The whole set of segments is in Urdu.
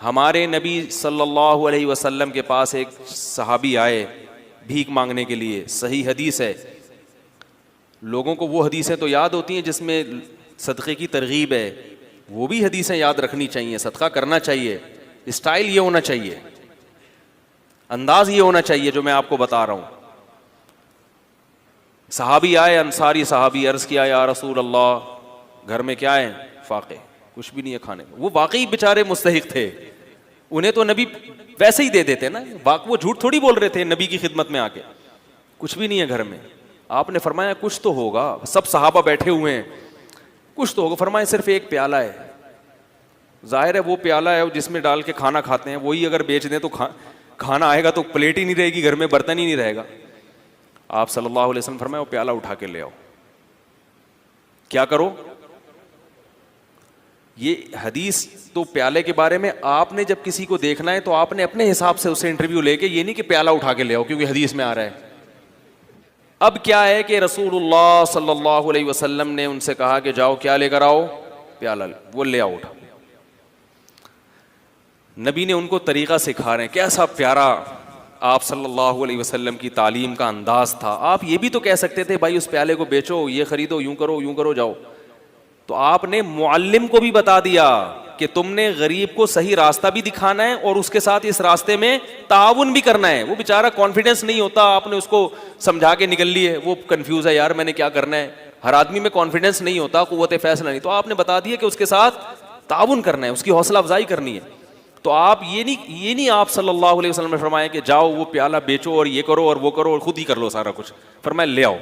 ہمارے نبی صلی اللہ علیہ وسلم کے پاس ایک صحابی آئے بھیک مانگنے کے لیے, صحیح حدیث ہے. لوگوں کو وہ حدیثیں تو یاد ہوتی ہیں جس میں صدقے کی ترغیب ہے, وہ بھی حدیثیں یاد رکھنی چاہیے. صدقہ کرنا چاہیے, اسٹائل یہ ہونا چاہیے, انداز یہ ہونا چاہیے جو میں آپ کو بتا رہا ہوں. صحابی آئے, انصاری صحابی, عرض کیا یا رسول اللہ گھر میں کیا ہے؟ فاقے, کچھ بھی نہیں ہے کھانے میں. وہ واقعی بیچارے مستحق تھے, انہیں تو نبی ویسے ہی دے دیتے نا, وہ جھوٹ تھوڑی بول رہے تھے نبی کی خدمت میں آ کے. کچھ بھی نہیں ہے گھر میں. آپ نے فرمایا کچھ تو ہوگا, سب صحابہ بیٹھے ہوئے ہیں, کچھ تو ہوگا. فرمایا صرف ایک پیالہ ہے. ظاہر ہے وہ پیالہ ہے جس میں ڈال کے کھانا کھاتے ہیں, وہی اگر بیچ دیں تو کھانا آئے گا تو پلیٹ ہی نہیں رہے گی گھر میں, برتن ہی نہیں رہے گا. آپ صلی اللہ علیہ وسلم فرمایا وہ پیالہ اٹھا کے لے آؤ. کیا کرو؟ یہ حدیث تو پیالے کے بارے میں, آپ نے جب کسی کو دیکھنا ہے تو آپ نے اپنے حساب سے اسے انٹرویو لے کے, یہ نہیں کہ پیالہ اٹھا کے لے آؤ کیونکہ حدیث میں آ رہا ہے. اب کیا ہے کہ رسول اللہ صلی اللہ علیہ وسلم نے ان سے کہا کہ جاؤ کیا لے کر آؤ؟ پیالہ. وہ لے آؤ. اٹھا. نبی نے ان کو طریقہ سکھا رہے ہیں. کیسا پیارا آپ صلی اللہ علیہ وسلم کی تعلیم کا انداز تھا. آپ یہ بھی تو کہہ سکتے تھے بھائی اس پیالے کو بیچو, یہ خریدو, یوں کرو جاؤ. تو آپ نے معلم کو بھی بتا دیا کہ تم نے غریب کو صحیح راستہ بھی دکھانا ہے اور اس کے ساتھ اس راستے میں تعاون بھی کرنا ہے. وہ بیچارہ کانفیڈنس نہیں ہوتا, آپ نے اس کو سمجھا کے نکل لیے, وہ کنفیوز ہے یار میں نے کیا کرنا ہے. ہر آدمی میں کانفیڈنس نہیں ہوتا, قوت فیصلہ نہیں, تو آپ نے بتا دیا کہ اس کے ساتھ تعاون کرنا ہے, اس کی حوصلہ افزائی کرنی ہے. تو آپ یہ نہیں آپ صلی اللہ علیہ وسلم نے فرمایا کہ جاؤ وہ پیالہ بیچو اور یہ کرو اور وہ کرو اور خود ہی کر لو سارا کچھ. فرمایا لے آؤ.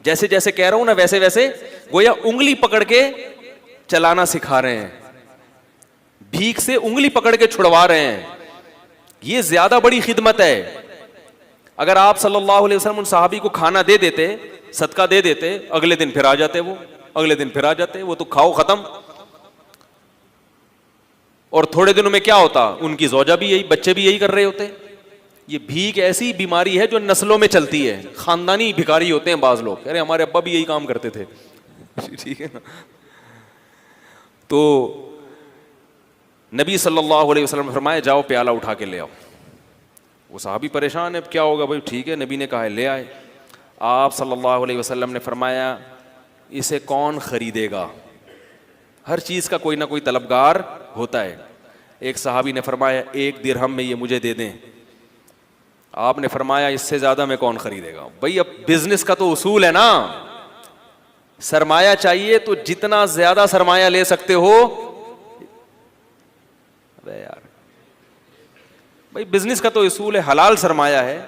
جیسے جیسے کہہ رہا ہوں نا ویسے ویسے گویا انگلی پکڑ کے چلانا سکھا رہے ہیں, بھیک سے انگلی پکڑ کے چھڑوا رہے ہیں. یہ زیادہ بڑی خدمت ہے. اگر آپ صلی اللہ علیہ وسلم ان صحابی کو کھانا دے دیتے, صدقہ دے دیتے, اگلے دن پھر آ جاتے, وہ تو کھاؤ ختم. اور تھوڑے دنوں میں کیا ہوتا, ان کی زوجہ بھی یہی, بچے بھی یہی کر رہے ہوتے. یہ بھیک ایسی بیماری ہے جو نسلوں میں چلتی ہے. خاندانی بھکاری ہوتے ہیں بعض لوگ, ارے ہمارے ابا بھی یہی کام کرتے تھے. ٹھیک ہے نا. تو نبی صلی اللہ علیہ وسلم نے فرمایا جاؤ پیالہ اٹھا کے لے آؤ. وہ صحابی پریشان ہے, کیا ہوگا بھائی, ٹھیک ہے نبی نے کہا ہے لے آئے. آپ صلی اللہ علیہ وسلم نے فرمایا اسے کون خریدے گا؟ ہر چیز کا کوئی نہ کوئی طلبگار ہوتا ہے. ایک صحابی نے فرمایا 1 درہم میں یہ مجھے دے دیں. آپ نے فرمایا اس سے زیادہ میں کون خریدے گا؟ بھائی اب بزنس کا تو اصول ہے نا, سرمایہ چاہیے تو جتنا زیادہ سرمایہ لے سکتے ہو. ارے یار بھائی بزنس کا تو اصول ہے, حلال سرمایہ ہے.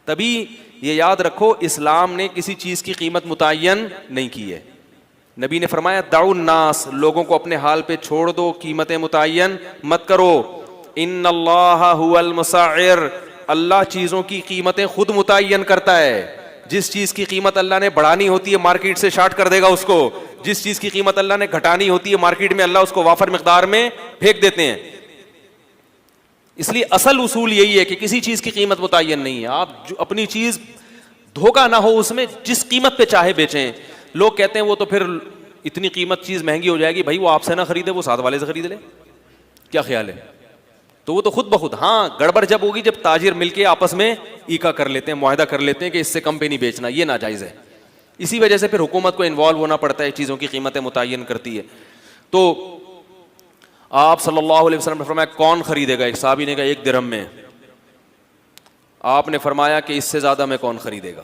تبھی یہ یاد رکھو اسلام نے کسی چیز کی قیمت متعین نہیں کی ہے. نبی نے فرمایا دعوا الناس, لوگوں کو اپنے حال پہ چھوڑ دو, قیمتیں متعین مت کرو. ان اللہ هو المسعر, اللہ چیزوں کی قیمتیں خود متعین کرتا ہے. جس چیز کی قیمت اللہ نے بڑھانی ہوتی ہے مارکیٹ سے شارٹ کر دے گا اس کو, جس چیز کی قیمت اللہ نے گھٹانی ہوتی ہے مارکیٹ میں اللہ اس کو وافر مقدار میں پھینک دیتے ہیں. اس لیے اصل اصول یہی ہے کہ کسی چیز کی قیمت متعین نہیں ہے. آپ جو اپنی چیز دھوکہ نہ ہو اس میں, جس قیمت پہ چاہے بیچیں. لوگ کہتے ہیں وہ تو پھر اتنی قیمت چیز مہنگی ہو جائے گی, بھائی وہ آپ سے نہ خریدے, وہ ساتھ والے سے خرید لے. کیا خیال ہے؟ تو وہ تو خود بخود, ہاں گڑبڑ جب ہوگی جب تاجر مل کے آپس میں ایکا کر لیتے ہیں, معاہدہ کر لیتے ہیں کہ اس سے کم پہ نہیں بیچنا, یہ ناجائز ہے. اسی وجہ سے پھر حکومت کو انوالو ہونا پڑتا ہے, چیزوں کی قیمتیں متعین کرتی ہے. تو آپ صلی اللہ علیہ وسلم نے فرمایا کون خریدے گا؟ ایک صحابی نے کہا 1 درہم میں. آپ نے فرمایا کہ اس سے زیادہ میں کون خریدے گا؟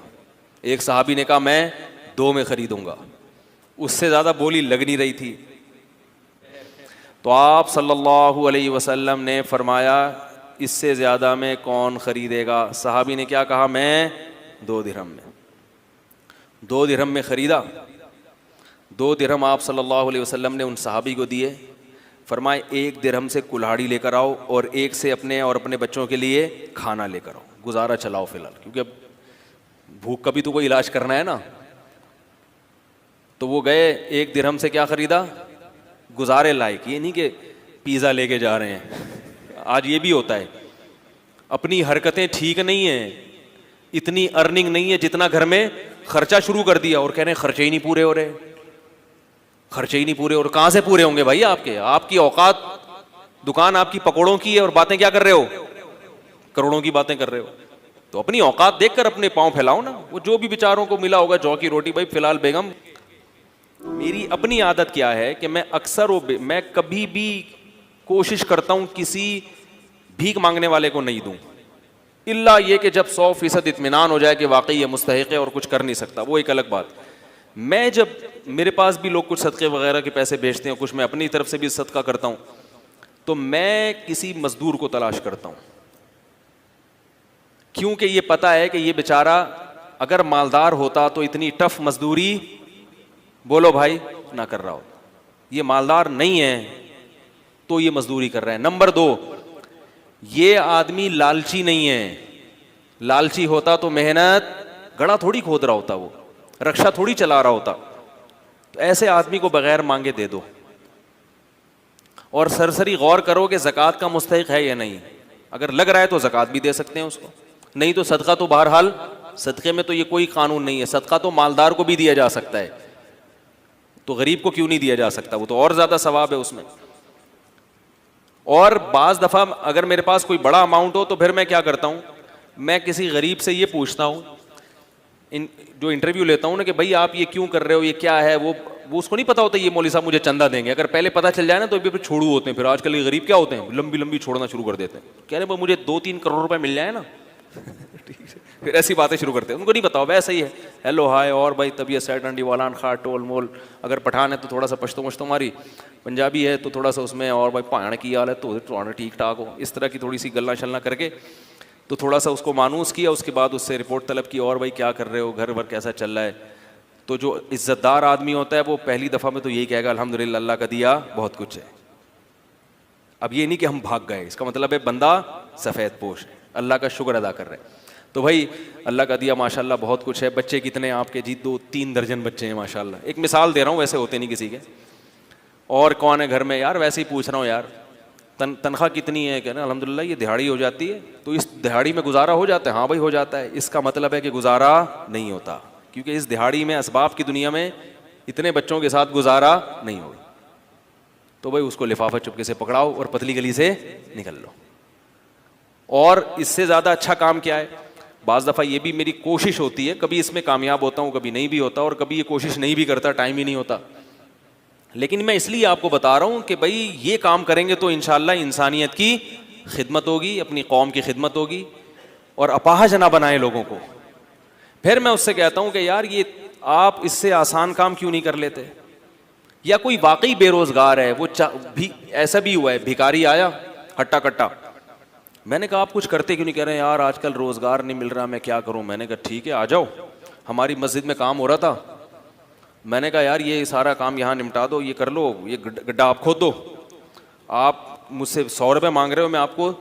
ایک صحابی نے کہا میں 2 میں خریدوں گا. اس سے زیادہ بولی لگ نہیں رہی تھی. تو آپ صلی اللہ علیہ وسلم نے فرمایا اس سے زیادہ میں کون خریدے گا؟ صحابی نے کیا کہا؟ میں 2 درہم میں. 2 درہم میں خریدا. 2 درہم آپ صلی اللہ علیہ وسلم نے ان صحابی کو دیے. فرمائے 1 درہم سے کلہاڑی لے کر آؤ اور 1 سے اپنے اور اپنے بچوں کے لیے کھانا لے کر آؤ, گزارا چلاؤ فی الحال, کیونکہ اب بھوک کا بھی تو کوئی علاج کرنا ہے نا. تو وہ گئے 1 درہم سے کیا خریدا؟ گزارے لائق. یہ نہیں کہ پیزا لے کے جا رہے ہیں, آج یہ بھی ہوتا ہے. اپنی حرکتیں ٹھیک نہیں ہیں, اتنی ارننگ نہیں ہے جتنا گھر میں خرچہ شروع کر دیا, اور کہہ رہے ہیں خرچے ہی نہیں پورے ہو رہے, خرچے ہی نہیں پورے. اور کہاں سے پورے ہوں گے بھائی آپ کے؟ آپ کی اوقات دکان آپ کی پکوڑوں کی ہے اور باتیں کیا کر رہے ہو؟ کروڑوں کی باتیں کر رہے ہو. تو اپنی اوقات دیکھ کر اپنے پاؤں پھیلاؤ نا. وہ جو بھی بیچاروں کو ملا ہوگا جو کی روٹی, بھائی فی الحال بیگم میری اپنی عادت کیا ہے کہ میں اکثر میں کبھی بھی کوشش کرتا ہوں کسی بھیک مانگنے والے کو نہیں دوں, الا یہ کہ جب 100% اطمینان ہو جائے کہ واقعی یہ مستحق ہے اور کچھ کر نہیں سکتا, وہ ایک الگ بات. میں جب میرے پاس بھی لوگ کچھ صدقے وغیرہ کے پیسے بھیجتے ہیں, کچھ میں اپنی طرف سے بھی صدقہ کرتا ہوں, تو میں کسی مزدور کو تلاش کرتا ہوں, کیونکہ یہ پتا ہے کہ یہ بیچارہ اگر مالدار ہوتا تو اتنی ٹف مزدوری, بولو بھائی, نہ کر رہا ہو. یہ مالدار نہیں ہے تو یہ مزدوری کر رہا ہے. نمبر 2, یہ آدمی لالچی نہیں ہے. لالچی ہوتا تو محنت گڑا تھوڑی کھود رہا ہوتا, وہ رکشا تھوڑی چلا رہا ہوتا. تو ایسے آدمی کو بغیر مانگے دے دو, اور سرسری غور کرو کہ زکوٰۃ کا مستحق ہے یا نہیں. اگر لگ رہا ہے تو زکوٰۃ بھی دے سکتے ہیں اس کو, نہیں تو صدقہ تو بہرحال, صدقے میں تو یہ کوئی قانون نہیں ہے, صدقہ تو مالدار کو بھی دیا جا سکتا ہے, تو غریب کو کیوں نہیں دیا جا سکتا؟ وہ تو اور زیادہ ثواب ہے اس میں. اور بعض دفعہ اگر میرے پاس کوئی بڑا اماؤنٹ ہو تو پھر میں کیا کرتا ہوں, میں کسی غریب سے یہ پوچھتا ہوں, جو انٹرویو لیتا ہوں نا, کہ بھائی آپ یہ کیوں کر رہے ہو, یہ کیا ہے. وہ اس کو نہیں پتا ہوتا یہ مولوی صاحب مجھے چندہ دیں گے. اگر پہلے پتا چل جائے نا تو پھر چھوڑو ہوتے ہیں. پھر آج کل یہ غریب کیا ہوتے ہیں, لمبی لمبی چھوڑنا شروع کر دیتے ہیں, کہہ رہے ہیں مجھے 2-3 کروڑ روپے مل جائے نا, پھر ایسی باتیں شروع کرتے ہیں. ان کو نہیں پتا, ویسا ہی ہے, ہیلو ہائے, اور بھائی طبیعت سیٹ انڈی والان خا ٹول مول. اگر پٹھان ہے تو تھوڑا سا پشتو مشتو ماری, پنجابی ہے تو تھوڑا سا اس میں, اور بھائی پہاڑ کی حال ہے تو ٹھیک ٹھاک ہو, اس طرح کی تھوڑی سی گلا شلنا کر کے تو تھوڑا سا اس کو مانوس کیا. اس کے بعد اس سے رپورٹ طلب کی, اور بھائی کیا کر رہے ہو, گھر بھر کیسا چل رہا ہے. تو جو عزت دار آدمی ہوتا ہے وہ پہلی دفعہ میں تو یہی کہے گا الحمدللہ اللہ کا دیا بہت کچھ ہے. اب یہ نہیں کہ ہم بھاگ گئے, اس کا مطلب ہے بندہ سفید پوش ہے, اللہ کا شکر ادا کر رہے ہیں. تو بھائی اللہ کا دیا ماشاءاللہ بہت کچھ ہے. بچے کتنے آپ کے؟ جی 2-3 درجن بچے ہیں ماشاءاللہ. ایک مثال دے رہا ہوں, ویسے ہوتے نہیں کسی کے. اور کون ہے گھر میں؟ یار ویسے ہی پوچھ رہا ہوں یار, تنخواہ کتنی ہے؟ کہ نا الحمدللہ یہ دہاڑی ہو جاتی ہے. تو اس دہاڑی میں گزارا ہو جاتا ہے؟ ہاں بھائی ہو جاتا ہے. اس کا مطلب ہے کہ گزارا نہیں ہوتا, کیونکہ اس دہاڑی میں اسباب کی دنیا میں اتنے بچوں کے ساتھ گزارا نہیں ہوگا. تو بھائی اس کو لفافہ چپکے سے پکڑاؤ اور پتلی گلی سے نکل لو. اور اس سے زیادہ اچھا کام کیا ہے؟ بعض دفعہ یہ بھی میری کوشش ہوتی ہے, کبھی اس میں کامیاب ہوتا ہوں کبھی نہیں بھی ہوتا, اور کبھی یہ کوشش نہیں بھی کرتا, ٹائم ہی نہیں ہوتا. لیکن میں اس لیے آپ کو بتا رہا ہوں کہ بھائی یہ کام کریں گے تو انشاءاللہ انسانیت کی خدمت ہوگی, اپنی قوم کی خدمت ہوگی, اور اپاہج نہ بنائیں لوگوں کو. پھر میں اس سے کہتا ہوں کہ یار یہ آپ اس سے آسان کام کیوں نہیں کر لیتے؟ یا کوئی واقعی بے روزگار ہے, وہ ایسا بھی ہوا ہے, بھکاری آیا ہٹا کٹا, میں نے کہا آپ کچھ کرتے کیوں نہیں؟ کہہ رہے ہیں یار آج کل روزگار نہیں مل رہا, میں کیا کروں. میں نے کہا ٹھیک ہے آ جاؤ, ہماری مسجد میں کام ہو رہا تھا. میں نے کہا یار یہ سارا کام یہاں نمٹا دو, یہ کر لو, یہ گڈھا آپ کھود دو. آپ مجھ سے 100 روپے مانگ رہے ہو, میں آپ کو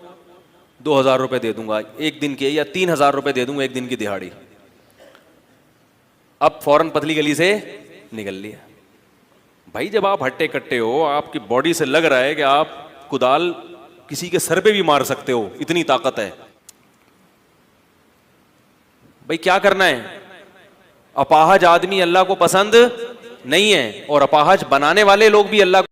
2000 روپے دے دوں گا ایک دن کے, یا 3000 روپے دے دوں گا ایک دن کی دہاڑی. اب فوراً پتلی گلی سے نکل لیا. بھائی جب آپ ہٹے کٹے ہو, آپ کی باڈی سے لگ رہا ہے کہ آپ کدال کسی کے سر پہ بھی مار سکتے ہو, اتنی طاقت ہے. بھائی کیا کرنا ہے؟ اپاہج آدمی اللہ کو پسند نہیں ہے, اور اپاہج بنانے والے لوگ بھی اللہ